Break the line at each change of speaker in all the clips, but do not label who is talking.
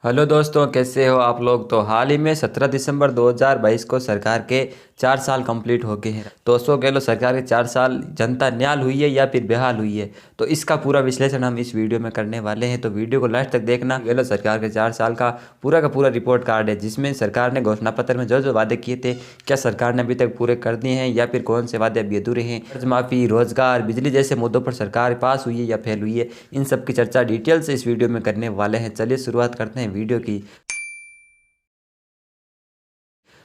Hello दोस्तों, कैसे हो आप लोग। तो हाल ही में 17 दिसंबर 2022 को सरकार के 4 साल कंप्लीट हो गए हैं। तो अशोक गहलोत सरकार के 4 साल जनता न्याल हुई है या फिर बेहाल हुई है, तो इसका पूरा विश्लेषण हम इस वीडियो में करने वाले हैं। तो वीडियो को लास्ट तक देखना। गहलोत सरकार के 4 साल का पूरा रिपोर्ट कार्ड है, जिसमें सरकार ने घोषणा पत्र में जो जो वादे किए थे, क्या सरकार ने अभी तक पूरे कर दिए हैं या फिर कौन से वादे अभी अधूरे हैं। कर्ज माफी, रोजगार, बिजली जैसे मुद्दों पर सरकार पास हुई है या फेल हुई है, इन सब की चर्चा डिटेल से इस वीडियो में करने वाले हैं। चलिए शुरुआत करते हैं वीडियो की।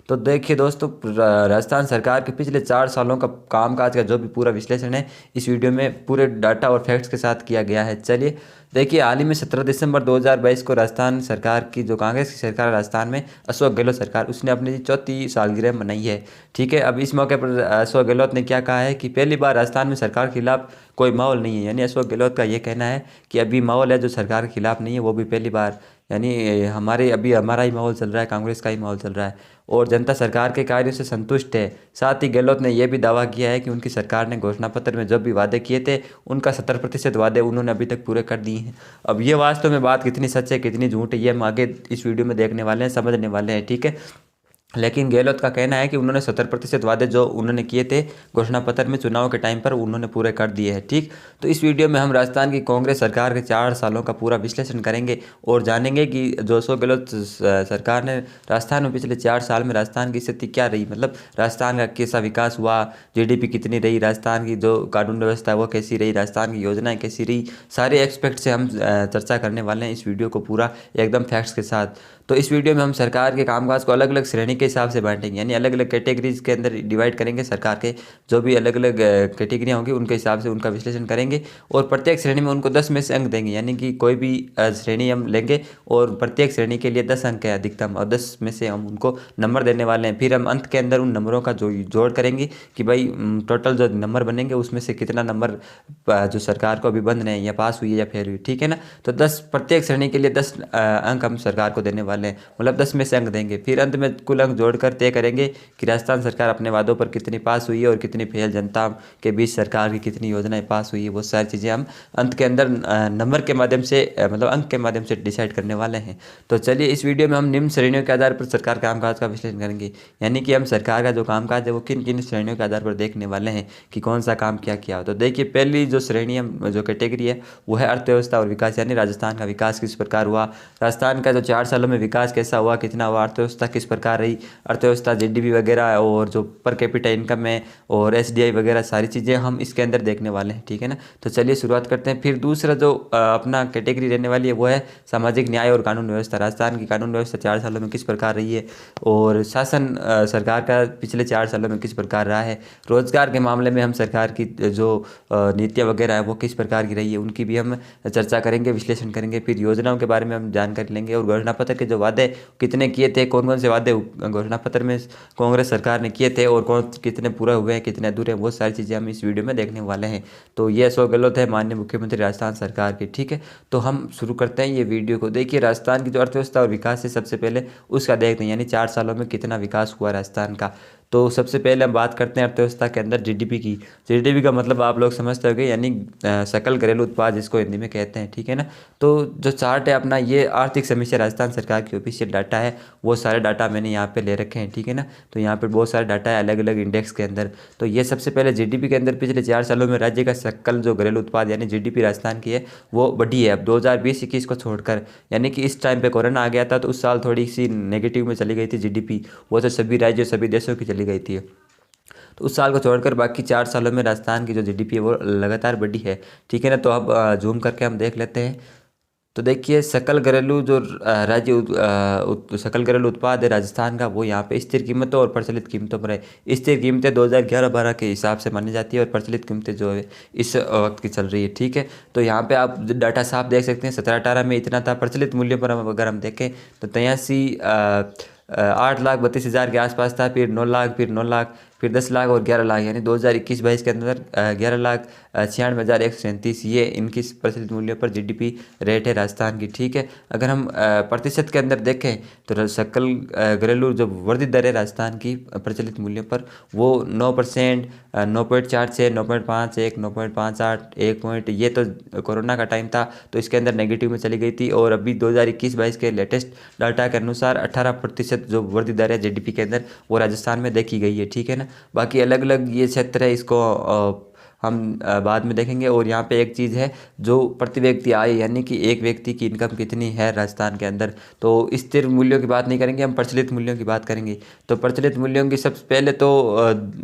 तो देखिए दोस्तों, राजस्थान सरकार के पिछले 4 सालों का कामकाज का जो भी पूरा विश्लेषण है, इस वीडियो में पूरे डाटा और फैक्ट्स के साथ किया गया है। चलिए देखिए, हाल ही में 17 दिसंबर 2022 को राजस्थान सरकार की, जो कांग्रेस की सरकार है राजस्थान में, अशोक गहलोत सरकार, उसने अपनी चौथी सालगिरह मनाई है। ठीक है, अब इस मौके पर अशोक गहलोत ने क्या कहा है कि पहली बार राजस्थान में सरकार के खिलाफ कोई माहौल नहीं है। यानी अशोक गहलोत का ये कहना है कि अभी माहौल है जो सरकार के खिलाफ नहीं है, वो भी पहली बार। यानी हमारा ही माहौल चल रहा है, कांग्रेस का ही माहौल चल रहा है और जनता सरकार के कार्यों से संतुष्ट है। साथ ही गहलोत ने यह भी दावा किया है कि उनकी सरकार ने घोषणा पत्र में जो भी वादे किए थे, उनका 70% वादे उन्होंने अभी तक पूरे कर दिए हैं। अब ये वास्तव में बात कितनी सच है कितनी झूठ है, ये हम आगे इस वीडियो में देखने वाले हैं, समझने वाले हैं। ठीक है, लेकिन गहलोत का कहना है कि उन्होंने 70% वादे जो उन्होंने किए थे घोषणा पत्र में चुनाव के टाइम पर, उन्होंने पूरे कर दिए हैं। ठीक, तो इस वीडियो में हम राजस्थान की कांग्रेस सरकार के 4 सालों का पूरा विश्लेषण करेंगे और जानेंगे कि जो अशोक गहलोत सरकार ने राजस्थान में पिछले 4 साल में राजस्थान की स्थिति क्या रही, मतलब राजस्थान का कैसा विकास हुआ, जीडीपी कितनी रही, राजस्थान की जो कानून व्यवस्था है वो कैसी रही, राजस्थान की योजनाएं कैसी रही, सारे एक्सपेक्ट से हम चर्चा करने वाले हैं इस वीडियो को पूरा एकदम फैक्ट्स के साथ। तो इस वीडियो में हम सरकार के कामकाज को अलग अलग श्रेणी के हिसाब से बांटेंगे, यानी अलग अलग कैटेगरीज के अंदर डिवाइड करेंगे। सरकार के जो भी अलग अलग कैटेगरियाँ होंगी उनके हिसाब से उनका विश्लेषण करेंगे और प्रत्येक श्रेणी में उनको 10 में से अंक देंगे। यानी कि कोई भी श्रेणी हम लेंगे और प्रत्येक श्रेणी के लिए 10 अंक है अधिकतम, और 10 में से हम उनको नंबर देने वाले हैं। फिर हम अंत के अंदर उन नंबरों का जो जोड़ करेंगे कि भाई टोटल जो नंबर बनेंगे उसमें से कितना नंबर जो सरकार को अभी बंद है या पास हुई है या फेल हुई। ठीक है ना, तो 10 प्रत्येक श्रेणी के लिए 10 अंक हम सरकार को देने वाले हैं, मतलब 10 में से अंक देंगे। फिर अंत में कुल अंक जोड़कर तय करेंगे कि राजस्थान सरकार अपने वादों पर कितनी पास हुई है और कितनी फेल, जनता के बीच सरकार की कितनी योजनाएं पास हुई है, वो सारी चीज़ें हम अंत के अंदर नंबर के माध्यम से मतलब अंक के माध्यम से डिसाइड करने वाले हैं। तो चलिए, इस वीडियो में हम निम्न श्रेणियों के आधार पर सरकार कामकाज का विश्लेषण करेंगे। यानी कि हम सरकार का जो कामकाज है वो किन किन श्रेणियों के आधार पर देखने वाले हैं कि कौन सा काम क्या किया हो। तो देखिए, पहली जो श्रेणी है, जो कैटेगरी है, वो है अर्थव्यवस्था और विकास। यानी राजस्थान का विकास किस प्रकार हुआ, राजस्थान का जो 4 सालों में विकास कैसा हुआ, कितना हुआ, अर्थव्यवस्था किस प्रकार रही, अर्थव्यवस्था जीडीपी वगैरह और जो पर कैपिटा इनकम है और एसडीआई वगैरह सारी चीज़ें हम इसके अंदर देखने वाले हैं। ठीक है ना, तो चलिए शुरुआत करते हैं। फिर दूसरा जो अपना कैटेगरी रहने वाली है वो है सामाजिक न्याय और कानून व्यवस्था। राजस्थान की कानून व्यवस्था 4 सालों में किस प्रकार रही है और शासन सरकार का पिछले 4 सालों में किस प्रकार रहा है। रोजगार के मामले में हम सरकार की जो नीतियाँ वगैरह है वो किस प्रकार की रही है, उनकी भी हम चर्चा करेंगे, विश्लेषण करेंगे। फिर योजनाओं के बारे में हम जानकारी लेंगे और घोषणा पत्र के जो वादे कितने किए थे, कौन कौन से वादे घोषणा पत्र में कांग्रेस सरकार ने किए थे और कौन कितने पूरा हुए हैं, कितने अधूरे हैं, वो सारी चीज़ें हम इस वीडियो में देखने वाले हैं। तो ये अशोक गहलोत है, माननीय मुख्यमंत्री राजस्थान सरकार के। ठीक है, तो हम शुरू करते हैं ये वीडियो को। देखिए, राजस्थान की जो अर्थव्यवस्था और विकास है, सबसे पहले उसका देखते हैं, यानी 4 सालों में कितना विकास हुआ राजस्थान का। तो सबसे पहले हम बात करते हैं अर्थव्यवस्था के अंदर जीडीपी की। जीडीपी का मतलब आप लोग समझते होंगे, यानी सकल घरेलू उत्पाद जिसको हिंदी में कहते हैं। ठीक है ना, तो जो चार्ट है अपना, ये आर्थिक समीक्षा राजस्थान सरकार की ऑफिशियल डाटा है, वो सारे डाटा मैंने यहाँ पे ले रखे हैं। ठीक है ना, तो यहाँ पे बहुत सारे डाटा है अलग अलग इंडेक्स के अंदर। तो ये सबसे पहले जीडीपी के अंदर पिछले 4 सालों में राज्य का सकल जो घरेलू उत्पाद यानी जीडीपी राजस्थान की है वो बढ़ी है अब 2020-21 को छोड़कर। यानी कि इस टाइम पे कोरोना आ गया था तो उस साल थोड़ी सी नेगेटिव में चली गई थी जीडीपी, वो तो सभी राज्यों सभी देशों की चली गई थी। तो उस साल को छोड़कर बाकी 4 सालों में राजस्थान की जो जीडीपी है वो लगातार बढ़ी है। ठीक है ना, तो अब जूम करके हम देख लेते हैं। तो देखिए, सकल घरेलू जो सकल घरेलू उत्पाद है राजस्थान का, वो यहाँ पे स्थिर कीमतों और प्रचलित कीमतों पर है। स्थिर कीमतें 2011-12 के हिसाब से मानी जाती है और प्रचलित कीमतें जो है इस वक्त की चल रही है। ठीक है, तो यहाँ पे आप डाटा साफ देख सकते हैं, 17-18 में इतना था। प्रचलित मूल्य पर अगर हम देखें तो 83 8,32,000 के आसपास था, फिर 9 लाख, फिर 9 लाख, फिर 10 लाख और 11 लाख, यानी 2021-22 के अंदर 11,96,137 ये इनकी प्रचलित मूल्यों पर जीडीपी रेट है राजस्थान की। ठीक है, अगर हम प्रतिशत के अंदर देखें तो सकल घरेलू जो वर्धित दर है राजस्थान की प्रचलित मूल्यों पर वो 9%, 9.46, 9.51, 9.58, 1 ये तो कोरोना का टाइम था तो इसके अंदर नेगेटिव में चली गई थी। और अभी 2021-22 के लेटेस्ट डाटा के अनुसार 18% जो वर्धित दर है जीडीपी के अंदर वो राजस्थान में देखी गई है। ठीक है ना, बाकी अलग अलग ये क्षेत्र है, इसको हम बाद में देखेंगे। और यहाँ पे एक चीज़ है जो प्रति व्यक्ति आय, यानी कि एक व्यक्ति की इनकम कितनी है राजस्थान के अंदर, तो स्थिर मूल्यों की बात नहीं करेंगे, हम प्रचलित मूल्यों की बात करेंगे। तो प्रचलित मूल्यों की सबसे पहले तो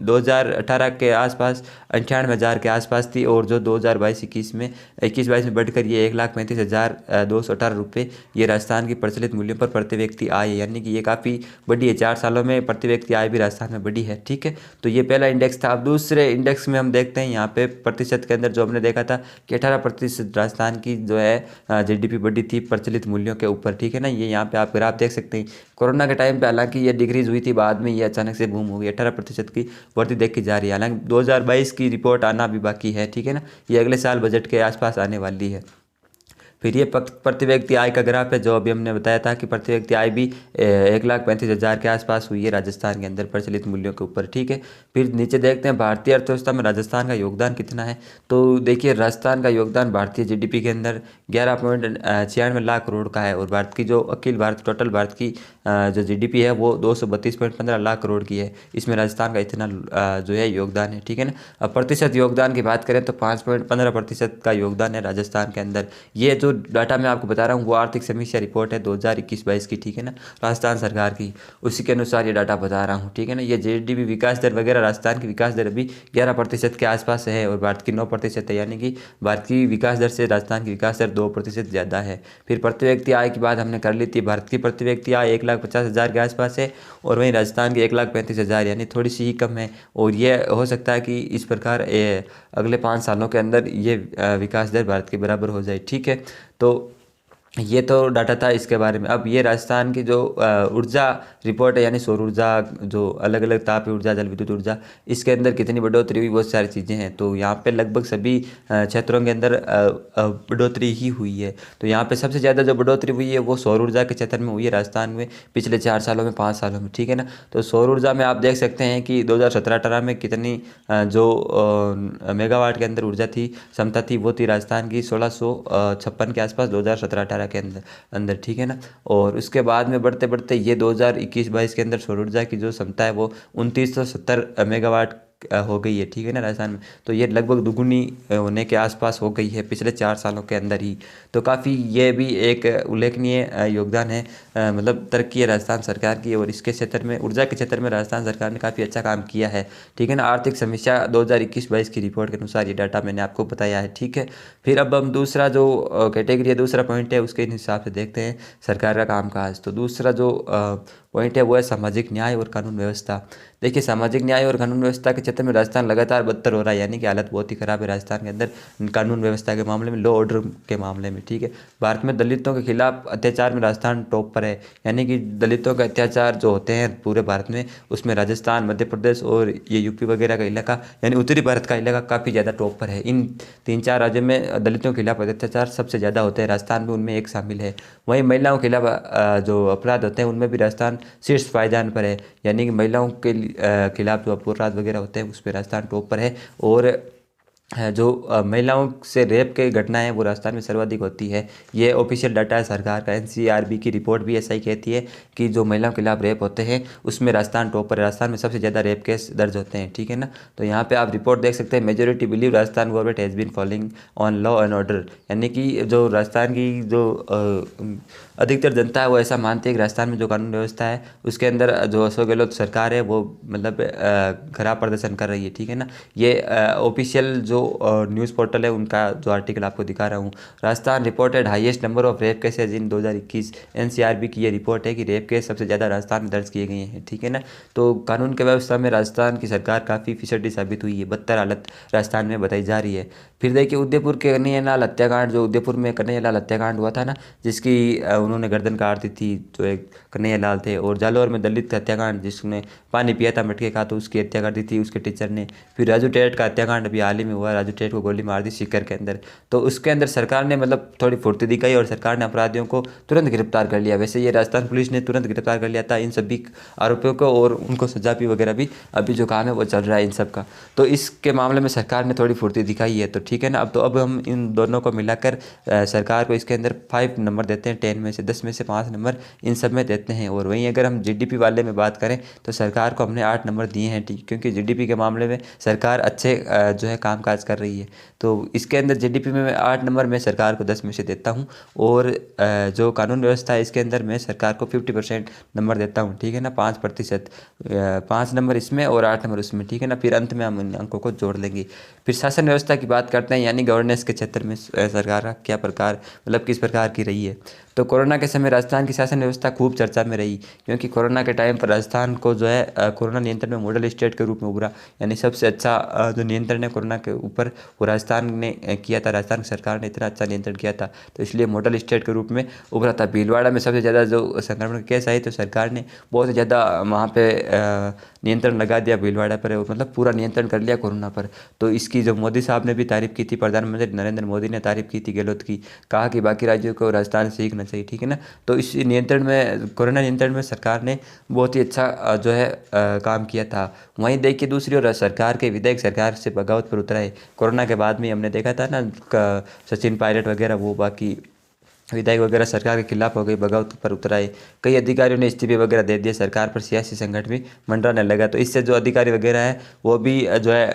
2018 के आसपास 98,000 के आसपास थी, और जो 2022-21 में 21-22 में बढ़कर ये 1,35,218 रुपये ये राजस्थान की प्रचलित मूल्यों पर प्रति व्यक्ति आय है, यानी कि ये काफ़ी बड़ी है। 4 सालों में प्रति व्यक्ति आय भी राजस्थान में बढ़ी है। ठीक है, तो ये पहला इंडेक्स था। अब दूसरे इंडेक्स में हम देखते हैं यहाँ पे प्रतिशत के अंदर जो हमने देखा था कि 18% राजस्थान की जो है जीडीपी बढ़ी थी प्रचलित मूल्यों के ऊपर। ठीक है ना, ये यहाँ पे आप ग्राफ देख सकते हैं। कोरोना के टाइम पे हालांकि ये डिक्रीज हुई थी, बाद में ये अचानक से बूम हो गई, 18% की वृद्धि देखी जा रही है। हालांकि 2022 की रिपोर्ट आना भी बाकी है। ठीक है ना, ये अगले साल बजट के आसपास आने वाली है। फिर ये प्रति व्यक्ति आय का ग्राफ है जो अभी हमने बताया था कि प्रति व्यक्ति आय भी 1,35,000 के आसपास हुई है राजस्थान के अंदर प्रचलित मूल्यों के ऊपर। ठीक है, फिर नीचे देखते हैं भारतीय अर्थव्यवस्था में राजस्थान का योगदान कितना है। तो देखिए, राजस्थान का योगदान भारतीय जीडीपी के अंदर 11.96 लाख करोड़ का है, और भारत की जो अखिल भारत टोटल भारत की जो जीडीपी है वो 232.15 लाख करोड़ की है। इसमें राजस्थान का इतना जो है योगदान है। ठीक है ना, अब प्रतिशत योगदान की बात करें तो 5.15% का योगदान है राजस्थान के अंदर। ये जो डाटा मैं आपको बता रहा हूँ वो आर्थिक समीक्षा रिपोर्ट है 2021-22 की। ठीक है ना, राजस्थान सरकार की, उसी के अनुसार ये डाटा बता रहा हूँ। ठीक है ना, ये जीडीपी विकास दर वगैरह, राजस्थान की विकास दर अभी 11% के आसपास है और भारत की 9% है, यानी कि भारत की विकास दर से राजस्थान की विकास दर 2% ज़्यादा है। फिर प्रति व्यक्ति आय की बात हमने कर ली थी, भारत की प्रति व्यक्ति आय 1,50,000 के आसपास है, और वहीं राजस्थान की 1,35,000, यानी थोड़ी सी ही कम है। और ये हो सकता है कि इस प्रकार अगले 5 सालों के अंदर ये विकास दर भारत के बराबर हो जाए। ठीक है, तो ये तो डाटा था इसके बारे में। अब ये राजस्थान की जो ऊर्जा रिपोर्ट है, यानी सौर ऊर्जा, जो अलग अलग ताप ऊर्जा, जल विद्युत ऊर्जा, इसके अंदर कितनी बढ़ोतरी हुई, बहुत सारी चीज़ें हैं। तो यहाँ पे लगभग सभी क्षेत्रों के अंदर बढ़ोतरी ही हुई है। तो यहाँ पे सबसे ज़्यादा जो बढ़ोतरी हुई है वो सौर ऊर्जा के क्षेत्र में हुई है राजस्थान में पिछले 4 सालों में, 5 सालों में। ठीक है ना, तो सौर ऊर्जा में आप देख सकते हैं कि 2017-18 में कितनी जो मेगावाट के अंदर ऊर्जा थी, क्षमता थी, वो थी राजस्थान की 1656 के आसपास 2017-18 के अंदर। ठीक है ना, और उसके बाद में बढ़ते बढ़ते ये 2021-22 के अंदर सौर ऊर्जा की जो क्षमता है वो 2970 मेगावाट हो गई है। ठीक है ना, राजस्थान में। तो ये लगभग दुगुनी होने के आसपास हो गई है पिछले 4 सालों के अंदर ही। तो काफ़ी ये भी एक उल्लेखनीय योगदान है, मतलब तरक्की है राजस्थान सरकार की, और इसके क्षेत्र में, ऊर्जा के क्षेत्र में राजस्थान सरकार ने काफ़ी अच्छा काम किया है। ठीक है ना, आर्थिक समीक्षा 2021-22 की रिपोर्ट के अनुसार ये डाटा मैंने आपको बताया है। ठीक है, फिर अब हम दूसरा जो कैटेगरी है, दूसरा पॉइंट है, उसके हिसाब से देखते हैं सरकार का कामकाज। तो दूसरा जो पॉइंट है वो है सामाजिक न्याय और कानून व्यवस्था। देखिए, सामाजिक न्याय और कानून व्यवस्था के क्षेत्र में राजस्थान लगातार बदतर हो रहा है, यानी कि हालत बहुत ही खराब है राजस्थान के अंदर कानून व्यवस्था के मामले में, लॉ ऑर्डर के मामले में। ठीक है, भारत में दलितों के खिलाफ अत्याचार में राजस्थान टॉप पर है, यानी कि दलितों के अत्याचार जो होते हैं पूरे भारत में, उसमें राजस्थान, मध्य प्रदेश और ये यूपी वगैरह का इलाका, यानी उत्तरी भारत का इलाका काफ़ी ज़्यादा टॉप पर है। इन 3-4 राज्यों में दलितों के खिलाफ अत्याचार सबसे ज़्यादा होते हैं, राजस्थान भी उनमें एक शामिल है। वहीं महिलाओं के खिलाफ जो अपराध होते हैं उनमें भी राजस्थान शीर्ष पायदान पर है, यानी कि महिलाओं के खिलाफ जो अपराध वगैरह होते हैं उस पर राजस्थान टॉप पर है। और जो महिलाओं से रेप के घटनाएं वो राजस्थान में सर्वाधिक होती है। ये ऑफिशियल डाटा है सरकार का, एनसीआरबी की रिपोर्ट भी ऐसा ही कहती है कि जो महिलाओं के खिलाफ रेप होते हैं उसमें राजस्थान टॉप पर है, राजस्थान में सबसे ज़्यादा रेप केस दर्ज होते हैं। ठीक है ना, तो यहाँ पे आप रिपोर्ट देख सकते हैं, majority believe Rajasthan government has been following on law and order, यानी कि जो राजस्थान की जो अधिकतर जनता है वो ऐसा मानती है कि राजस्थान में जो कानून व्यवस्था है उसके अंदर जो अशोक गहलोत सरकार है वो मतलब खराब प्रदर्शन कर रही है। ठीक है ना, ये ऑफिशियल जो न्यूज़ पोर्टल है उनका जो आर्टिकल आपको दिखा रहा हूँ। Rajasthan reported highest number of rape cases in 2021, NCRB की ये रिपोर्ट है कि रेप केस सबसे ज़्यादा राजस्थान में दर्ज किए गए हैं। ठीक है ना, तो कानून की व्यवस्था में राजस्थान की सरकार काफ़ी फिसड्डी साबित हुई है, बदतर हालत राजस्थान में बताई जा रही है। फिर देखिए, उदयपुर के कन्हैयालाल हत्याकांड, जो उदयपुर में कन्हैयालाल हत्याकांड हुआ था ना, जिसकी उन्होंने गर्दन काट दी थी, जो एक कन्हैया लाल थे। और जालौर में दलित हत्याकांड, जिसने पानी पिया था मटके का, तो उसकी हत्या कर दी थी उसके टीचर ने। फिर राजू टेट का हत्याकांड अभी हाल ही में हुआ, राजू टेट को गोली मार दी सीकर के अंदर। तो उसके अंदर सरकार ने मतलब थोड़ी फुर्ती दिखाई और सरकार ने अपराधियों को तुरंत गिरफ्तार कर लिया। वैसे ये राजस्थान पुलिस ने तुरंत गिरफ्तार कर लिया था इन सभी आरोपियों को, और उनको सजा भी वगैरह भी अभी जो काम है वो चल रहा है इन सब का। तो इसके मामले में सरकार ने थोड़ी फुर्ती दिखाई है, तो ठीक है ना। अब हम इन दोनों को मिलाकर सरकार को इसके अंदर 5 नंबर देते हैं, 10 में से 10 में से 5 नंबर इन सब में देते हैं। और वहीं अगर हम जीडीपी वाले में बात करें तो सरकार को हमने 8 नंबर दिए हैं, ठीक, क्योंकि जीडीपी के मामले में सरकार अच्छे जो है कामकाज कर रही है। तो इसके अंदर जीडीपी में मैं 8 नंबर में सरकार को 10 में से देता हूँ। और जो कानून व्यवस्था है इसके अंदर मैं सरकार को 50% नंबर देता हूँ, ठीक है ना, 5%, 5 नंबर इसमें और 8 नंबर उसमें, ठीक है ना। फिर अंत में हम इन अंकों को जोड़ लेंगे। फिर शासन व्यवस्था की बात करते हैं, यानी गवर्नेंस के क्षेत्र में सरकार का क्या प्रकार, मतलब किस प्रकार की रही है। तो कोरोना के समय राजस्थान की शासन व्यवस्था खूब चर्चा में रही, क्योंकि कोरोना के टाइम पर राजस्थान को जो है कोरोना नियंत्रण में मॉडल स्टेट के रूप में उभरा। यानी सबसे अच्छा जो नियंत्रण है कोरोना के ऊपर वो राजस्थान ने किया था, राजस्थान सरकार ने इतना अच्छा नियंत्रण किया था, तो इसलिए मॉडल स्टेट के रूप में उभरा था। भीलवाड़ा में सबसे ज़्यादा जो संक्रमण के केस आए तो सरकार ने बहुत ज़्यादा वहाँ पे नियंत्रण लगा दिया भीलवाड़ा पर, मतलब पूरा नियंत्रण कर लिया कोरोना पर। तो इसकी जो मोदी साहब ने भी तारीफ़ की थी, प्रधानमंत्री नरेंद्र मोदी ने तारीफ़ की थी गहलोत की, कहा कि बाकी राज्यों को राजस्थान से सीखना चाहिए, ठीक है ना। तो इस नियंत्रण में, कोरोना नियंत्रण में सरकार ने बहुत ही अच्छा जो है काम किया था। वहीं देखिए दूसरी ओर सरकार के विधायक सरकार से बगावत पर उतरा है। कोरोना के बाद में हमने देखा था ना, सचिन पायलट वगैरह वो बाकी विधायक वगैरह सरकार के खिलाफ हो गई, बगावत पर उतराए। कई अधिकारियों ने इस्तीफे वगैरह दे दिए, सरकार पर सियासी संकट भी मंडराने लगा। तो इससे जो अधिकारी वगैरह हैं वो भी जो है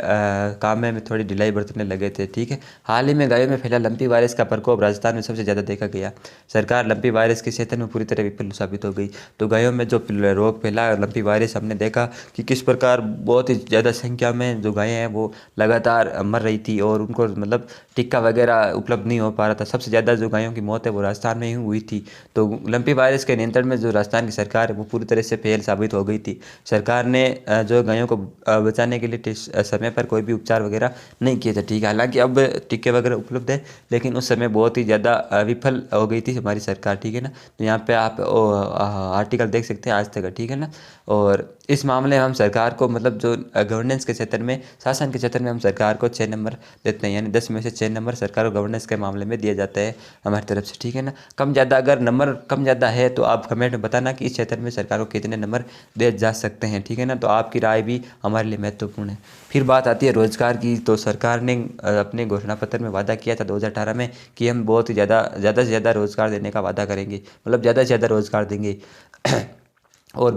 काम में थोड़ी ढिलाई बरतने लगे थे, ठीक है। हाल ही में गायों में फैला लंपी वायरस का प्रकोप राजस्थान में सबसे ज़्यादा देखा गया। सरकार लंपी वायरस के सेहत में पूरी तरह विफल साबित हो गई। तो गायों में जो रोग फैला लंपी वायरस, हमने देखा कि किस प्रकार बहुत ही ज़्यादा संख्या में जो गायें हैं वो लगातार मर रही थी, और उनको मतलब टीका वगैरह उपलब्ध नहीं हो पा रहा था। सबसे ज़्यादा जो गायों की मौत है वो राजस्थान में ही हुई थी। तो लंपी वायरस के नियंत्रण में जो राजस्थान की सरकार है वो पूरी तरह से फेल साबित हो गई थी। सरकार ने जो गायों को बचाने के लिए समय पर कोई भी उपचार वगैरह नहीं किए थे, ठीक है। हालांकि अब टीके वगैरह उपलब्ध है, लेकिन उस समय बहुत ही ज़्यादा विफल हो गई थी हमारी सरकार, ठीक है ना। तो यहाँ पे आप आर्टिकल देख सकते हैं आज तक, ठीक है ना। और इस मामले में हम सरकार को मतलब जो गवर्नेंस के क्षेत्र में, शासन के क्षेत्र में हम सरकार को 6 नंबर देते हैं, यानी 10 में से 6 नंबर सरकार को गवर्नेंस के मामले में दिया जाता है हमारी तरफ से, ठीक है ना। कम ज़्यादा, अगर नंबर कम ज़्यादा है तो आप कमेंट में बताना कि इस क्षेत्र में सरकार को कितने नंबर दिए जा सकते हैं, ठीक है ना। तो आपकी राय भी हमारे लिए महत्वपूर्ण है। फिर बात आती है रोजगार की। तो सरकार ने अपने घोषणा पत्र में वादा किया था 2018 में कि हम बहुत ही ज़्यादा से ज़्यादा रोजगार देने का वादा करेंगे, मतलब ज़्यादा से ज़्यादा रोजगार देंगे। और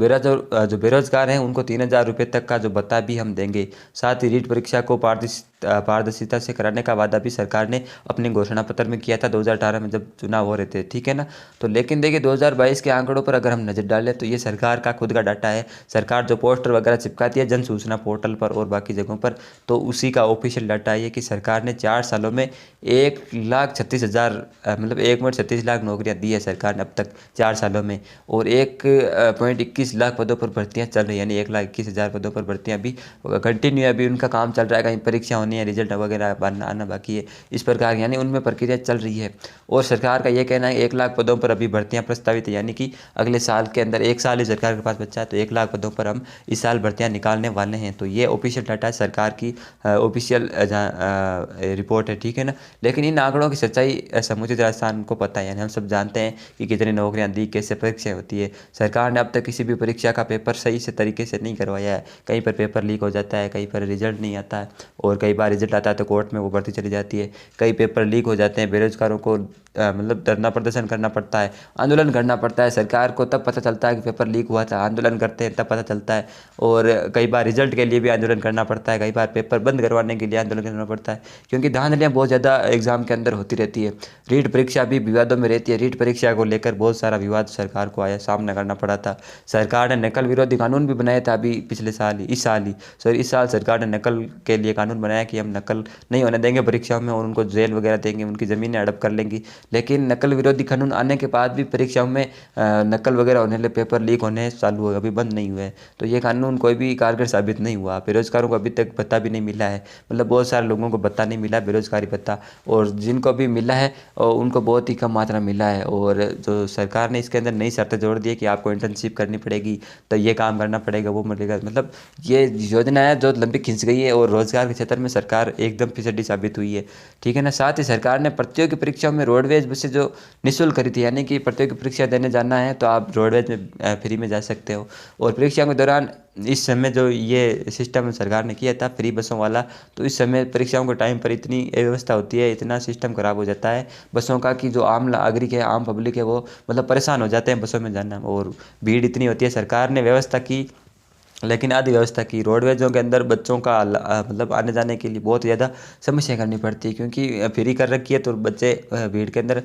जो बेरोजगार हैं उनको 3,000 रुपये तक का जो भत्ता भी हम देंगे। साथ ही रीट परीक्षा को पारदर्शिता से कराने का वादा भी सरकार ने अपने घोषणा पत्र में किया था 2018 में जब चुनाव हो रहे थे, ठीक है ना। तो लेकिन देखिए 2022 के आंकड़ों पर अगर हम नज़र डालें तो ये सरकार का खुद का डाटा है। सरकार जो पोस्टर वगैरह चिपकाती है जन सूचना पोर्टल पर और बाकी जगहों पर, तो उसी का ऑफिशियल डाटा है कि सरकार ने 4 सालों में 1,36,000 मतलब 1,36,00,000 नौकरियाँ दी है सरकार ने अब तक 4 सालों में। और 1.21 लाख पदों पर भर्तियाँ चल रही है, यानी 1,21,000 पदों पर भर्तियाँ भी कंटिन्यू अभी उनका काम चल रहा है। कहीं परीक्षा होनी है, रिजल्ट वगैरह आना बाकी है, इस प्रकार यानी उनमें प्रक्रिया चल रही है। और सरकार का ये कहना है 1 लाख पदों पर अभी भर्तियाँ प्रस्तावित है, यानी कि अगले साल के अंदर, 1 साल ही सरकार के पास बचा है, तो 1 लाख पदों पर हम इस साल भर्तियाँ निकालने वाले हैं। तो ये ऑफिशियल डाटा है सरकार की, ऑफिशियल रिपोर्ट है, ठीक है ना। लेकिन इन आंकड़ों की सच्चाई समुचित राजस्थान को पता है, यानी हम सब जानते हैं कि कितनी नौकरियाँ दी, कैसे परीक्षाएँ होती है। सरकार ने अब तक किसी भी परीक्षा का पेपर सही से तरीके से नहीं करवाया है। कहीं पर पेपर लीक हो जाता है, कहीं पर रिजल्ट नहीं आता है, और कई बार रिजल्ट आता है तो कोर्ट में वो भर्ती चली जाती है। कई पेपर लीक हो जाते हैं, बेरोजगारों को मतलब धरना प्रदर्शन करना पड़ता है, आंदोलन करना पड़ता है। सरकार को तब पता चलता है कि पेपर लीक हुआ था, आंदोलन करते हैं तब पता चलता है। और कई बार रिजल्ट के लिए भी आंदोलन करना पड़ता है, कई बार पेपर बंद करवाने के लिए आंदोलन करना पड़ता है, क्योंकि धांधलियाँ बहुत ज़्यादा एग्जाम के अंदर होती रहती है। रीट परीक्षा भी विवादों में रहती है। रीट परीक्षा को लेकर बहुत सारा विवाद सरकार को सामना करना पड़ा था। सरकार ने नकल विरोधी कानून भी बनाया था अभी पिछले साल ही, इस साल सरकार ने नकल के लिए कानून बनाया कि हम नकल नहीं होने देंगे परीक्षाओं में, और उनको जेल वगैरह देंगे, उनकी ज़मीनें हड़प कर लेंगी। लेकिन नकल विरोधी कानून आने के बाद भी परीक्षाओं में नकल वगैरह होने लगे, पेपर लीक होने चालू हुए, अभी बंद नहीं हुए। तो ये कानून कोई भी कारगर साबित नहीं हुआ। बेरोजगारों को अभी तक भत्ता भी नहीं मिला है, मतलब बहुत सारे लोगों को भत्ता नहीं मिला, बेरोजगारी भत्ता, और जिनको भी मिला है और उनको बहुत ही कम मात्रा मिला है। और जो सरकार ने इसके अंदर नई शर्तें जोड़ दी है कि आपको इंटर्नशिप करनी पड़ेगी, तो ये काम करना पड़ेगा, वो मिलेगा। मतलब ये योजना है जो लंबी खिंच गई है और रोजगार के क्षेत्र में सरकार एकदम फिसड्डी साबित हुई है, ठीक है ना। साथ ही सरकार ने प्रतियोगी परीक्षाओं में रोडवेज बसें जो निःशुल्क करी थी, यानी कि प्रतियोगी परीक्षा देने जाना है तो आप रोडवेज में फ्री में जा सकते हो। और परीक्षा के दौरान इस समय जो ये सिस्टम सरकार ने किया था फ्री बसों वाला, तो इस समय परीक्षाओं के टाइम पर इतनी अव्यवस्था होती है, इतना सिस्टम खराब हो जाता है बसों का कि जो आम नागरिक है, आम पब्लिक है, वो मतलब परेशान हो जाते हैं बसों में जाना। और भीड़ इतनी होती है, सरकार ने व्यवस्था की लेकिन आधी व्यवस्था की। रोडवेजों के अंदर बच्चों का मतलब आने जाने के लिए बहुत ज़्यादा समस्या करनी पड़ती है, क्योंकि फ्री कर रखी है तो बच्चे भीड़ के अंदर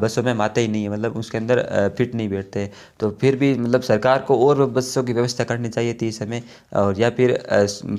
बसों में आते ही नहीं है, मतलब उसके अंदर फिट नहीं बैठते। तो फिर भी मतलब सरकार को और बसों की व्यवस्था करनी चाहिए थी इस समय, और या फिर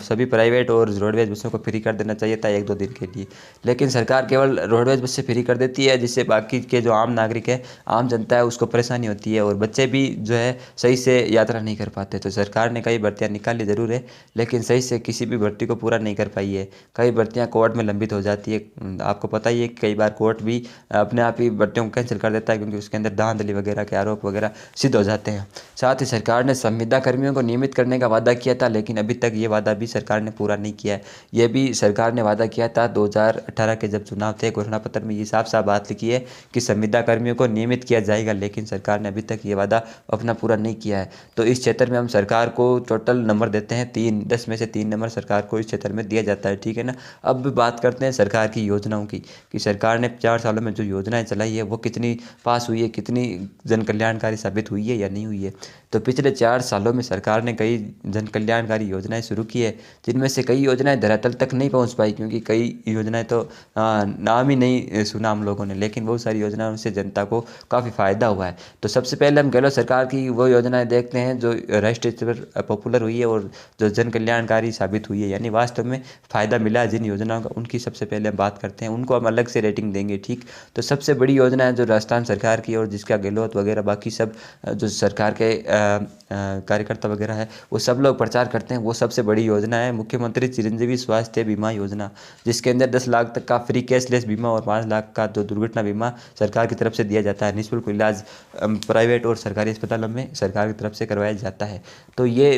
सभी प्राइवेट और रोडवेज बसों को फ्री कर देना चाहिए था 1-2 दिन के लिए। लेकिन सरकार केवल रोडवेज बस से फ्री कर देती है, जिससे बाकी के जो आम नागरिक है, आम जनता है, उसको परेशानी होती है और बच्चे भी जो है सही से यात्रा नहीं कर पाते। तो सरकार ने कई भर्तियाँ निकाली ज़रूर है, लेकिन सही से किसी भी भर्ती को पूरा नहीं कर पाई है। कई भर्तियाँ कोर्ट में लंबित हो जाती है, आपको पता ही है कि कई बार कोर्ट भी अपने आप ही भर्तियों को कैंसिल कर देता है, क्योंकि उसके अंदर धांधली वगैरह के आरोप वगैरह सिद्ध हो जाते हैं। साथ ही सरकार ने संविदा कर्मियों को नियमित करने का वादा किया था, लेकिन अभी तक ये वादा भी सरकार ने पूरा नहीं किया है। ये भी सरकार ने वादा किया था 2018 के जब चुनाव थे, घोषणा पत्र में ये साफ साफ बात लिखी है कि संविदा कर्मियों को नियमित किया जाएगा, लेकिन सरकार ने अभी तक ये वादा अपना पूरा नहीं किया है। तो इस क्षेत्र में हम सरकार को टोटल नंबर देते हैं 3, 10 में से 3 नंबर सरकार को इस क्षेत्र में दिया जाता है, ठीक है ना। अब बात करते हैं सरकार की योजनाओं की, कि सरकार ने 4 सालों में जो योजनाएं चलाई है वो कितनी पास हुई है, कितनी जन कल्याणकारी साबित हुई है या नहीं हुई है। तो पिछले 4 सालों में सरकार ने कई जन कल्याणकारी योजनाएं शुरू की है, जिनमें से कई योजनाएं धरातल तक नहीं पहुंच पाई, क्योंकि कई योजनाएं तो नाम ही नहीं सुना हम लोगों ने, लेकिन बहुत सारी योजनाओं से जनता को काफ़ी फायदा हुआ है। तो सबसे पहले हम गहलोत सरकार की वो योजनाएं देखते हैं जो राष्ट्रीय स्तर पर पॉपुलर हुई है और जो जन कल्याणकारी साबित हुई है, यानी वास्तव में फ़ायदा मिला है जिन योजनाओं का, उनकी सबसे पहले हम बात करते हैं, उनको हम अलग से रेटिंग देंगे, ठीक। तो सबसे बड़ी योजना है जो राजस्थान सरकार की, और जिसका गहलोत वगैरह बाकी सब जो सरकार के कार्यकर्ता वगैरह है वो सब लोग प्रचार करते हैं, वो सबसे बड़ी योजना है मुख्यमंत्री चिरंजीवी स्वास्थ्य बीमा योजना, जिसके अंदर 10 लाख तक का फ्री कैशलेस बीमा और 5 लाख का जो दुर्घटना बीमा सरकार की तरफ से दिया जाता है। निःशुल्क इलाज प्राइवेट और सरकारी अस्पतालों में सरकार की तरफ से करवाया जाता है। तो ये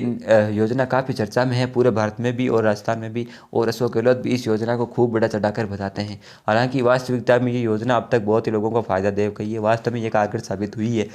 योजना काफ़ी चर्चा में है पूरे भारत में भी और राजस्थान में भी, और अशोक गहलोत भी इस योजना को खूब बड़ा चढ़ाकर बताते हैं। हालांकि वास्तविकता में ये योजना अब तक बहुत ही लोगों को फायदा दे गई है, वास्तव में ये कारगर साबित हुई है।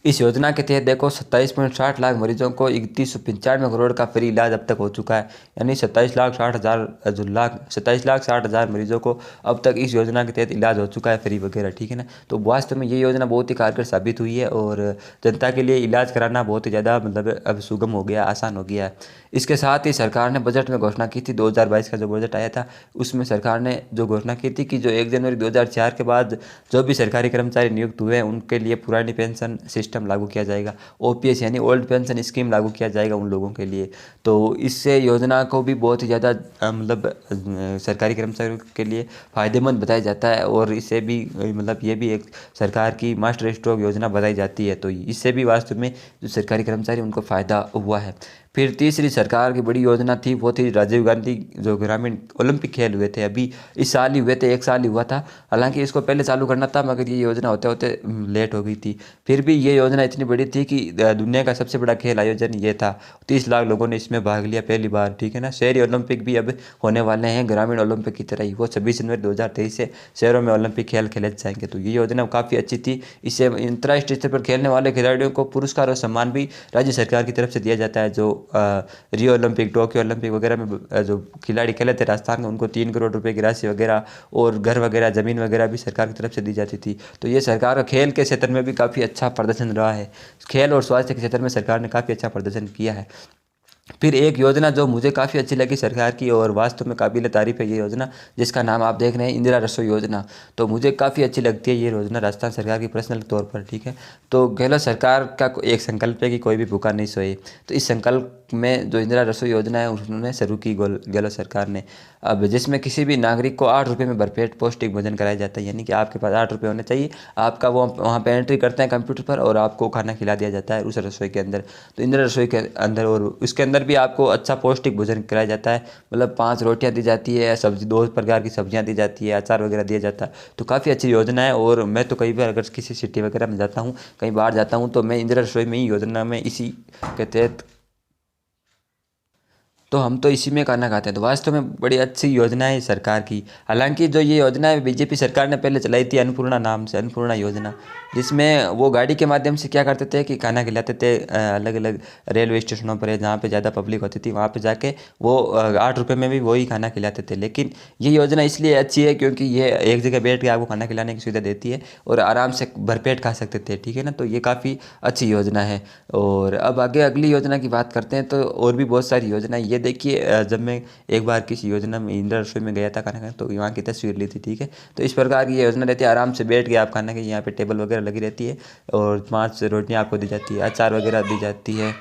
इस योजना के तहत देखो 27.60 लाख मरीजों को 3195 करोड़ का फ्री इलाज अब तक हो चुका है, यानी 27,60,000 मरीजों को अब तक इस योजना के तहत इलाज हो चुका है फ्री वगैरह, ठीक है ना। तो वास्तव में ये योजना बहुत ही कारगर साबित हुई है और जनता के लिए इलाज कराना बहुत ही ज़्यादा मतलब अब सुगम हो गया, आसान हो गया है। इसके साथ ही सरकार ने बजट में घोषणा की थी, 2022 का जो बजट आया था उसमें सरकार ने जो घोषणा की थी कि जो 1 जनवरी 2004 के बाद जो भी सरकारी कर्मचारी नियुक्त हुए हैं उनके लिए पुरानी पेंशन सिस्टम लागू किया जाएगा, ओपीएस यानी ओल्ड पेंशन स्कीम लागू किया जाएगा उन लोगों के लिए। तो इससे योजना को भी बहुत ही ज़्यादा मतलब सरकारी कर्मचारियों के लिए फ़ायदेमंद बताया जाता है, और इससे भी मतलब ये भी एक सरकार की मास्टर स्ट्रोक योजना बताई जाती है। तो इससे भी वास्तव में जो सरकारी कर्मचारी उनको फ़ायदा हुआ है। फिर तीसरी सरकार की बड़ी योजना थी वो थी राजीव गांधी जो ग्रामीण ओलंपिक खेल हुए थे, अभी इस साल ही हुए थे, 1 साल ही हुआ था। हालांकि इसको पहले चालू करना था मगर ये योजना होते होते लेट हो गई थी। फिर भी ये योजना इतनी बड़ी थी कि दुनिया का सबसे बड़ा खेल आयोजन ये था, 30 लाख लोगों ने इसमें भाग लिया पहली बार, ठीक है ना। शहरी ओलंपिक भी अब होने वाले हैं ग्रामीण ओलंपिक की तरह ही, वो 26 जनवरी 2023 से शहरों में ओलंपिक खेल खेले जाएंगे। तो ये योजना काफ़ी अच्छी थी। इससे अंतर्राष्ट्रीय स्तर पर खेलने वाले खिलाड़ियों को पुरस्कार और सम्मान भी राज्य सरकार की तरफ से दिया जाता है। जो रियो ओलंपिक, टोक्यो ओलंपिक वगैरह में जो खिलाड़ी खेले थे राजस्थान में, उनको 3 करोड़ रुपए की राशि वगैरह और घर वगैरह ज़मीन वगैरह भी सरकार की तरफ से दी जाती थी। तो ये सरकार का खेल के क्षेत्र में भी काफ़ी अच्छा प्रदर्शन रहा है। खेल और स्वास्थ्य के क्षेत्र में सरकार ने काफ़ी अच्छा प्रदर्शन किया है। फिर एक योजना जो मुझे काफ़ी अच्छी लगी सरकार की और वास्तव में काबिल तारीफ़ है ये योजना, जिसका नाम आप देख रहे हैं इंदिरा रसोई योजना। तो मुझे काफ़ी अच्छी लगती है ये योजना राजस्थान सरकार की पर्सनल तौर पर, ठीक है। तो गहलोत सरकार का एक संकल्प है कि कोई भी भूखा नहीं सोए। तो इस संकल्प में जो इंदिरा रसोई योजना है उन्होंने शुरू की गहलोत सरकार ने, अब जिसमें किसी भी नागरिक को 8 रुपये में भरपेट पौष्टिक भोजन कराया जाता है। यानी कि आपके पास 8 रुपये होने चाहिए, आपका वो वहाँ पे एंट्री करते हैं कंप्यूटर पर और आपको खाना खिला दिया जाता है उस रसोई के अंदर। तो इंदिरा रसोई के अंदर और उसके अंदर भी आपको अच्छा पौष्टिक भोजन कराया जाता है, मतलब 5 रोटियाँ दी जाती है, सब्जी 2 प्रकार की सब्जियाँ दी जाती है, अचार वगैरह दिया जाता है। तो काफ़ी अच्छी योजना है। और मैं तो कई बार अगर किसी सिटी वगैरह में जाता हूँ, कहीं बाहर जाता हूँ, तो मैं इंदिरा रसोई में ही योजना में इसी के तहत तो हम तो इसी में खाना खाते हैं। तो वास्तव में बड़ी अच्छी योजना है सरकार की। हालांकि जो ये योजना है बीजेपी सरकार ने पहले चलाई थी अन्नपूर्णा नाम से, अन्नपूर्णा योजना, जिसमें वो गाड़ी के माध्यम से क्या करते थे कि खाना खिलाते थे अलग अलग रेलवे स्टेशनों पर जहाँ पे ज़्यादा पब्लिक होती थी वहाँ पे जाके वो 8 रुपये में भी वही खाना खिलाते थे। लेकिन ये योजना इसलिए अच्छी है क्योंकि ये एक जगह बैठ के आपको खाना खिलाने की सुविधा देती है और आराम से भरपेट खा सकते थे, ठीक है ना। तो ये काफ़ी अच्छी योजना है। और अब आगे अगली योजना की बात करते हैं, तो और भी बहुत सारी योजना है। ये देखिए जब मैं एक बार किसी योजना में इंदिरा रसोई में गया था खाना खाने, तो वहाँ की तस्वीर ली थी, ठीक है। तो इस प्रकार की ये योजना रहती है, आराम से बैठ के आप खाना के यहाँ पे टेबल वगैरह लगी रहती है और 5 रोटियाँ आपको दी जाती है, अचार वगैरह दी जाती है।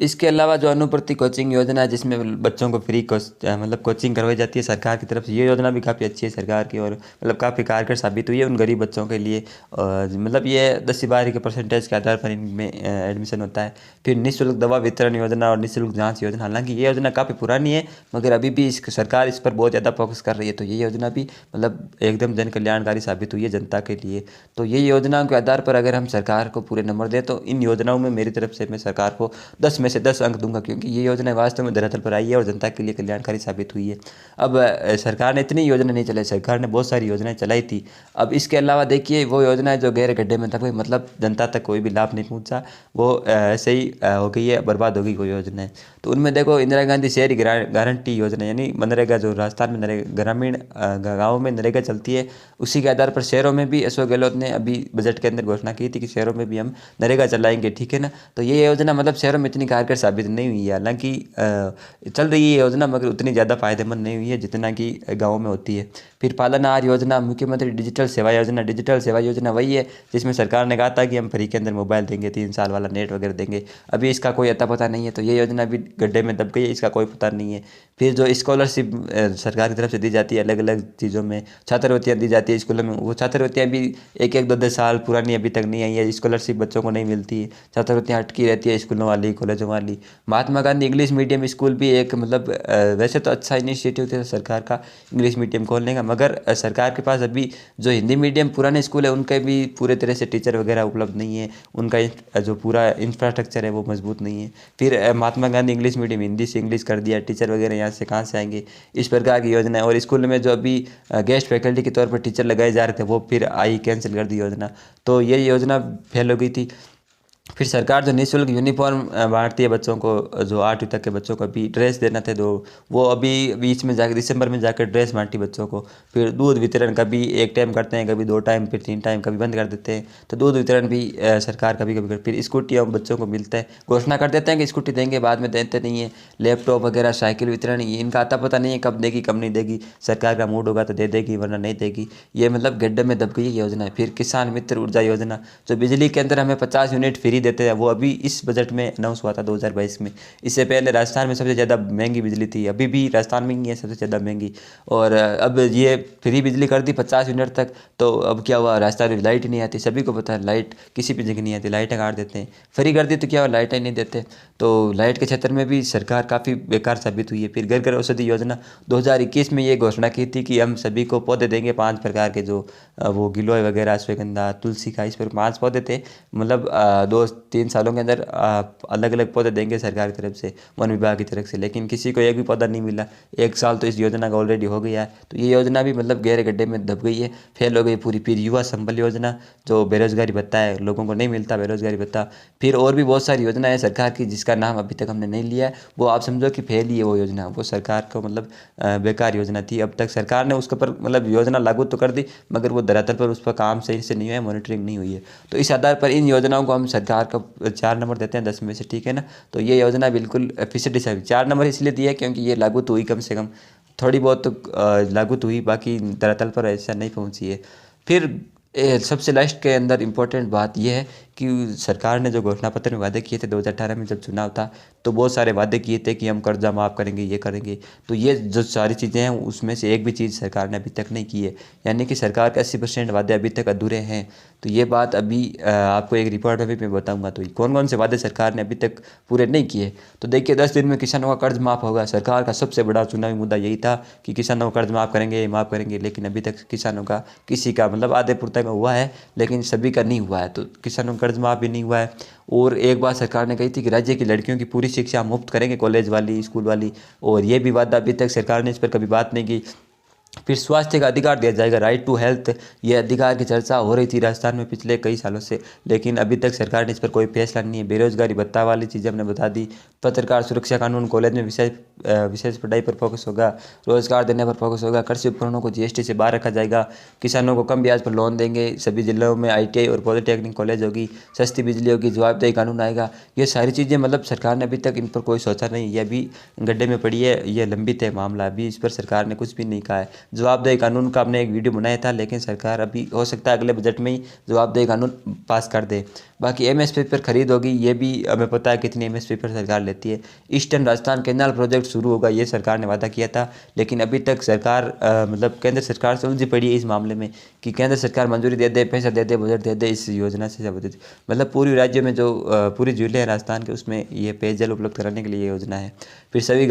इसके अलावा जो अनुप्रति कोचिंग योजना है जिसमें बच्चों को फ्री मतलब कोचिंग करवाई जाती है सरकार की तरफ से, ये योजना भी काफ़ी अच्छी है सरकार की और मतलब काफ़ी कारगर साबित हुई है उन गरीब बच्चों के लिए। और मतलब ये 10-12 के परसेंटेज के आधार पर इनमें एडमिशन होता है। फिर निःशुल्क दवा वितरण योजना और निःशुल्क जाँच योजना, हालांकि ये योजना काफ़ी पुरानी है मगर अभी भी सरकार इस पर बहुत ज़्यादा फोकस कर रही है। तो ये योजना भी मतलब एकदम जन कल्याणकारी साबित हुई है जनता के लिए। तो ये योजनाओं के आधार पर अगर हम सरकार को पूरे नंबर दें तो इन योजनाओं में मेरी तरफ से मैं सरकार को 10 में से 10 अंक दूंगा, क्योंकि ये योजना वास्तव में धरातल पर आई है और जनता के लिए कल्याणकारी साबित हुई है। अब सरकार ने इतनी योजना नहीं चलाई, सरकार ने बहुत सारी योजनाएं चलाई थी। अब इसके अलावा देखिए वो योजनाएं जो गहरे गड्ढे में तक हुई, मतलब जनता तक कोई भी लाभ नहीं पहुंचा, वो ऐसे ही हो गई है, बर्बाद हो गई कोई योजना है। तो उनमें देखो इंदिरा गांधी शहरी गारंटी योजना यानी मनरेगा, जो राजस्थान में ग्रामीण गाँव में नरेगा चलती है, उसी के आधार पर शहरों में भी अशोक गहलोत ने अभी बजट के अंदर घोषणा की थी कि शहरों में भी हम नरेगा चलाएंगे, ठीक है ना। तो ये योजना मतलब शहरों में इतनी कारगर साबित नहीं हुई है, हालांकि चल रही है योजना मगर उतनी ज़्यादा फायदेमंद नहीं हुई है जितना कि गाँव में होती है। फिर पालनहार योजना, मुख्यमंत्री डिजिटल सेवा योजना, डिजिटल सेवा योजना वही है जिसमें सरकार ने कहा था कि हम फ्री के अंदर मोबाइल देंगे, 3 साल वाला नेट वगैरह देंगे, अभी इसका कोई अता पता नहीं है। तो ये योजना भी गड्ढे में दब गई है, इसका कोई पता नहीं है। फिर जो स्कॉलरशिप सरकार की तरफ से दी जाती है अलग अलग चीज़ों में, छात्रवृत्तियाँ दी जाती है स्कूलों में, वो छात्रवृत्तियाँ भी 1-1, 2-2 साल पुरानी अभी तक नहीं आई है, स्कॉलरशिप बच्चों को नहीं मिलती है, छात्रवृत्तियाँ अटकी रहती है स्कूलों वाली, कॉलेजों वाली। Mahatma Gandhi English medium school भी एक मतलब वैसे तो अच्छा इनिशिएटिव था सरकार का इंग्लिश मीडियम खोलने का, मगर सरकार के पास अभी जो हिंदी मीडियम पुराने स्कूल है उनके भी पूरे तरह से टीचर वगैरह उपलब्ध नहीं है, उनका जो पूरा इंफ्रास्ट्रक्चर है वो मजबूत नहीं है। फिर महात्मा गांधी इंग्लिश मीडियम हिंदी से इंग्लिश कर दिया, टीचर वगैरह यहाँ से कहाँ से आएंगे, इस प्रकार की योजना है। और स्कूल में जो अभी गेस्ट फैकल्टी के तौर पर टीचर लगाए जा रहे थे वो फिर आई कैंसिल कर दी योजना, तो ये योजना फेल हो गई थी। फिर सरकार जो निःशुल्क यूनिफॉर्म बांटती है बच्चों को, जो 8वीं तक के बच्चों को अभी ड्रेस देना थे, तो वो अभी बीच में जाकर दिसंबर में जाकर ड्रेस बांटी बच्चों को। फिर दूध वितरण कभी एक टाइम करते हैं, कभी 2 टाइम, फिर 3 टाइम, कभी बंद कर देते हैं। तो दूध वितरण भी सरकार कभी कभी फिर स्कूटियाँ बच्चों को मिलता है, घोषणा कर देते हैं कि स्कूटी देंगे, बाद में देते नहीं है। लैपटॉप वगैरह, साइकिल वितरण, इनका आता पता नहीं है कब देगी कब नहीं देगी, सरकार का मूड होगा तो दे देगी वरना नहीं देगी। ये मतलब गड्ढे में दब गई योजना है। फिर किसान मित्र ऊर्जा योजना, जो बिजली के अंदर हमें 50 यूनिट फ्री देते हैं, वो अभी इस बजट में अनाउंस हुआ था 2022 में। इससे पहले राजस्थान में सबसे ज़्यादा महंगी बिजली थी, अभी भी राजस्थान में ही है सबसे ज़्यादा महंगी, और अब ये फ्री बिजली कर दी 50 यूनिट तक। तो अब क्या हुआ, राजस्थान में लाइट नहीं आती, सभी को पता है लाइट किसी भी जगह नहीं आती, लाइटें काट देते हैं। फ्री कर दी तो क्या हुआ, लाइटें नहीं देते, तो लाइट के क्षेत्र में भी सरकार काफ़ी बेकार साबित हुई है। फिर घर घर औषधि योजना 2021 में ये घोषणा की थी कि हम सभी को पौधे देंगे 5 प्रकार के, जो वो गिलोय वगैरह, अश्वगंधा, तुलसी का, इस पर 5 पौधे थे, मतलब 2-3 सालों के अंदर अलग अलग पौधे देंगे सरकार की तरफ से, वन विभाग की तरफ से। लेकिन किसी को एक भी पौधा नहीं मिला, 1 साल तो इस योजना का ऑलरेडी हो गया है। तो ये योजना भी मतलब गहरे गड्ढे में दब गई है, फेल हो गई पूरी। फिर युवा संबल योजना, जो बेरोजगारी भत्ता है, लोगों को नहीं मिलता बेरोजगारी भत्ता। फिर और भी बहुत सारी योजना है सरकार की जिसका नाम अभी तक हमने नहीं लिया है, वो आप समझो कि फेल ही है वो योजना, वो सरकार को मतलब बेकार योजना थी। अब तक सरकार ने उसके ऊपर मतलब योजना लागू तो कर दी मगर वो धरातल पर उस पर काम सही से नहीं हुआ है, मॉनिटरिंग नहीं हुई है। तो इस आधार पर इन योजनाओं को हम सरकार का 4 नंबर देते हैं 10 में से, ठीक है ना। तो ये योजना बिल्कुल फीसदी से 4 नंबर इसलिए दिया क्योंकि ये लागू तो हुई, कम से कम थोड़ी बहुत तो लागू तो हुई, बाकी धरातल पर ऐसा नहीं पहुंची है। फिर सबसे लास्ट के अंदर इम्पोर्टेंट बात यह है कि सरकार ने जो घोषणा पत्र में वादे किए थे 2018 में जब चुनाव था, तो बहुत सारे वादे किए थे कि हम कर्जा माफ़ करेंगे, ये करेंगे। तो ये जो सारी चीज़ें हैं उसमें से एक भी चीज़ सरकार ने अभी तक नहीं की है, यानी कि सरकार के 80% वादे अभी तक अधूरे हैं। तो ये बात अभी आपको एक रिपोर्ट में भी मैं बताऊंगा। तो कौन कौन से वादे सरकार ने अभी तक पूरे नहीं किए। तो देखिए 10 दिन में किसानों का कर्ज माफ़ होगा। सरकार का सबसे बड़ा चुनावी मुद्दा यही था कि किसानों का कर्ज माफ़ करेंगे, लेकिन अभी तक किसानों का किसी का मतलब आधे पुरता का हुआ है, लेकिन सभी का नहीं हुआ है। तो किसानों का कर्ज माफ़ भी नहीं हुआ है। और एक बात सरकार ने कही थी कि राज्य की लड़कियों की पूरी शिक्षा मुफ्त करेंगे, कॉलेज वाली, स्कूल वाली, और ये भी वादा अभी तक सरकार ने इस पर कभी बात नहीं की। फिर स्वास्थ्य का अधिकार दिया जाएगा, राइट टू हेल्थ। ये अधिकार की चर्चा हो रही थी राजस्थान में पिछले कई सालों से, लेकिन अभी तक सरकार ने इस पर कोई फैसला नहीं है। बेरोजगारी भत्ता वाली चीज़ें हमने बता दी। पत्रकार सुरक्षा कानून, कॉलेज में विशेष पढ़ाई पर फोकस होगा, रोजगार देने पर फोकस होगा। कृषि उपकरणों को जीएसटी से बाहर रखा जाएगा। किसानों को कम ब्याज पर लोन देंगे। सभी जिलों में आईटीआई और पॉलिटेक्निक कॉलेज होगी। सस्ती बिजली होगी। जवाबदेही कानून आएगा। ये सारी चीज़ें मतलब सरकार ने अभी तक इन पर कोई सोचा नहीं। ये अभी गड्ढे में पड़ी है, ये लंबित है मामला। अभी इस पर सरकार ने कुछ भी नहीं कहा है। जवाबदेही कानून का हमने एक वीडियो बनाया था, लेकिन सरकार अभी हो सकता है अगले बजट में ही जवाबदेही कानून पास कर दे। बाकी एमएसपी पर खरीद होगी, ये भी हमें पता है कितनी एमएसपी पर सरकार लेती है। ईस्टर्न राजस्थान कैनाल प्रोजेक्ट शुरू होगा, ये सरकार ने वादा किया था, लेकिन अभी तक सरकार मतलब केंद्र सरकार से उलझी पड़ी है इस मामले में कि केंद्र सरकार मंजूरी दे दे, पैसा दे दे, बजट दे दे, इस योजना से मतलब पूरी राज्य में जो पूरी जिले हैं राजस्थान के, उसमें ये पेयजल उपलब्ध कराने के लिए ये योजना है। फिर सभी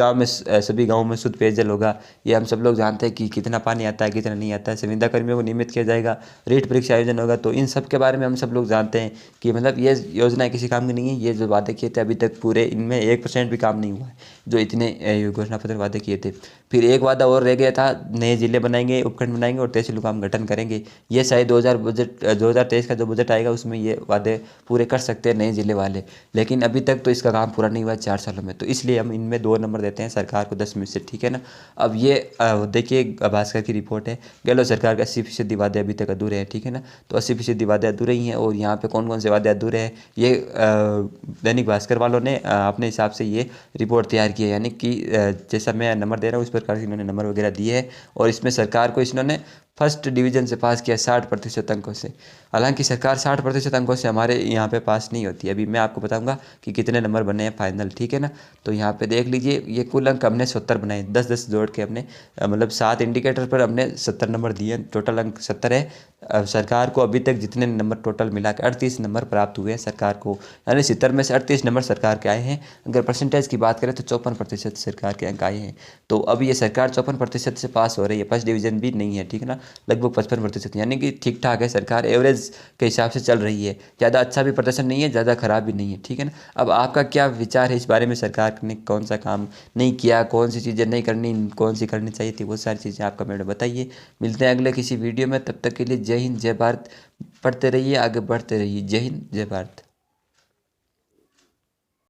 गाँव में शुद्ध पेयजल होगा। ये हम सब लोग जानते हैं कि कितना पानी आता है, कितना नहीं आता है। संविदा कर्मियों को नियमित किया जाएगा। रीट परीक्षा आयोजन होगा। तो इन सब के बारे में हम सब लोग जानते हैं कि मतलब ये योजना किसी काम की नहीं है। ये जो वादे किए थे अभी तक पूरे इनमें 1% भी काम नहीं हुआ है, जो इतने घोषणा पत्र वादे किए थे। फिर एक वादा और रह गया था, नए जिले बनाएंगे, उपखंड बनाएंगे और तहसीलों का हम गठन करेंगे। ये शायद 2023 का जो बजट आएगा उसमें ये वादे पूरे कर सकते हैं नए जिले वाले, लेकिन अभी तक तो इसका काम पूरा नहीं हुआ है 4 सालों में। तो इसलिए हम इनमें 2 नंबर देते हैं सरकार को 10 में से, ठीक है ना। अब ये देखिए भास्कर की रिपोर्ट है, गहलोत सरकार के 80% वादे अभी तक अधूरे हैं, ठीक है ना। तो 80% वादे अधूरे ही हैं। और यहाँ पे कौन कौन से वादे अधूरे हैं, ये दैनिक भास्कर वालों ने अपने हिसाब से ये रिपोर्ट तैयार की है, यानी कि जैसा मैं नंबर दे रहा हूँ इस प्रकार से इन्होंने नंबर वगैरह दिए हैं। और इसमें सरकार को इन्होंने फर्स्ट डिवीजन से पास किया 60% अंकों से। हालांकि सरकार 60% अंकों से हमारे यहाँ पे पास नहीं होती। अभी मैं आपको बताऊंगा कि कितने नंबर बने हैं फाइनल, ठीक है ना। तो यहाँ पे देख लीजिए, ये कुल अंक हमने 70 बनाए, 10-10 जोड़ के हमने मतलब 7 इंडिकेटर पर हमने 70 नंबर दिए। टोटल अंक 70 है। सरकार को अभी तक जितने नंबर टोटल मिला के 38 नंबर प्राप्त हुए हैं सरकार को, यानी 70 में से 38 नंबर सरकार के आए हैं। अगर परसेंटेज की बात करें तो 54% सरकार के अंक आए हैं। तो अब ये सरकार 54% से पास हो रही है, फर्स्ट डिवीजन भी नहीं है, ठीक है ना। लगभग 55%, यानी कि ठीक ठाक है। सरकार एवरेज के हिसाब से चल रही है, ज़्यादा अच्छा भी प्रदर्शन नहीं है, ज़्यादा खराब भी नहीं है, ठीक है ना। अब आपका क्या विचार है इस बारे में, सरकार ने कौन सा काम नहीं किया, कौन सी चीज़ें नहीं करनी, कौन सी करनी चाहिए थी, वो सारी चीज़ें आप कमेंट में बताइए। मिलते हैं अगले किसी वीडियो में, तब तक के लिए जय हिंद जय भारत। पढ़ते रहिए, आगे बढ़ते रहिए। जय हिंद जय भारत।